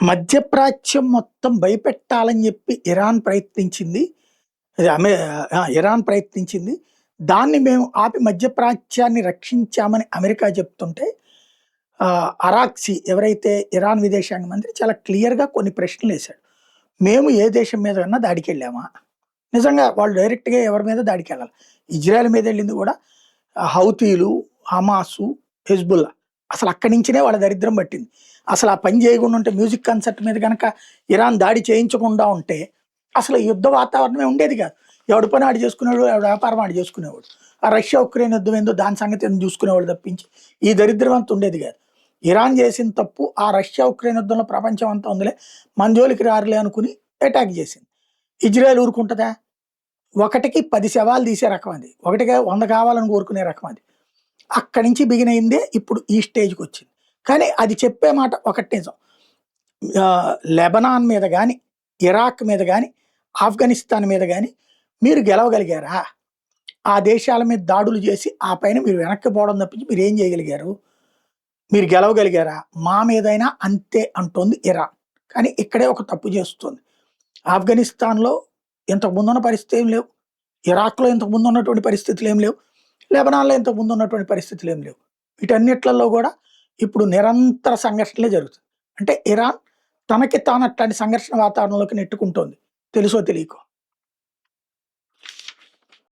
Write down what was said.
మధ్యప్రాచ్యం మొత్తం భయపెట్టాలని చెప్పి ఇరాన్ ప్రయత్నించింది. అది ఇరాన్ ప్రయత్నించింది. దాన్ని మేము ఆపి మధ్యప్రాచ్యాన్ని రక్షించామని అమెరికా చెప్తుంటే, అరాక్సి ఎవరైతే ఇరాన్ విదేశాంగ మంత్రి చాలా క్లియర్‌గా కొన్ని ప్రశ్నలేశాడు. మేము ఏ దేశం మీదన్నా దాడికెళ్ళామా? నిజంగా వాళ్ళు డైరెక్ట్‌గా ఎవరి మీద దాడికెళ్ళాలి. ఇజ్రాయెల్ మీద ఎళ్ళింది కూడా హౌతీలు, హమాసు, హెజ్బుల్లా. అసలు అక్కడి నుంచినే వాళ్ళ దరిద్రం పట్టింది. అసలు ఆ పని చేయకుండా ఉంటే మ్యూజిక్ కన్సర్ట్ మీద గనక ఇరాన్ దాడి చేయించకుండా ఉంటే అసలు యుద్ధ వాతావరణమే ఉండేది కాదు. ఎవడి పని ఆడు చేసుకునేవాడు, ఎవడి వ్యాపారం ఆడు చేసుకునేవాడు. ఆ రష్యా ఉక్రెయిన్ యుద్ధం ఏందో దాని సంగతి ఏందో చూసుకునేవాడు తప్పించి ఈ దరిద్రం అంతా ఉండేది కాదు. ఇరాన్ చేసిన తప్పు ఆ రష్యా ఉక్రెయిన్ యుద్ధంలో ప్రపంచం అంతా ఉందిలే, మన జోలికి రారులే అనుకుని అటాక్ చేసింది. ఇజ్రాయెల్ ఊరుకుంటదా? ఒకటికి 10 శవాలు తీసే రకం అది. ఒకటికి 100 కావాలని కోరుకునే రకం అది. అక్కడి నుంచి బిగిన్ అయిందే ఇప్పుడు ఈ స్టేజ్‌కి వచ్చింది. కానీ అది చెప్పే మాట ఒకటి నిజం. లెబనాన్ మీద గాని, ఇరాక్ మీద గాని, ఆఫ్ఘనిస్తాన్ మీద గాని మీరు గెలవగలిగారా? ఆ దేశాల మీద దాడులు చేసి ఆ పైన మీరు వెనక్కి పోవడం తప్పించి మీరేం చేయగలిగారు? మీరు గెలవగలిగారా? మా మీదైనా అంతే అంటోంది ఇరాన్. కానీ ఇక్కడే ఒక తప్పు చేస్తుంది. ఆఫ్ఘనిస్తాన్‌లో ఇంతకు ముందున్న పరిస్థితి ఏం లేవు. ఇరాక్‌లో ఇంతకు ముందు ఉన్నటువంటి పరిస్థితులు ఏం లేవు. లెబనాన్‌లో ఇంతకు ముందు ఉన్నటువంటి పరిస్థితులు ఏం లేవు. వీటన్నిట్లలో కూడా ఇప్పుడు నిరంతర సంఘర్షణలే జరుగుతుంది. అంటే ఇరాన్ తనకి తాను అట్లాంటి సంఘర్షణ వాతావరణంలోకి నెట్టుకుంటోంది. తెలుసో తెలియకో.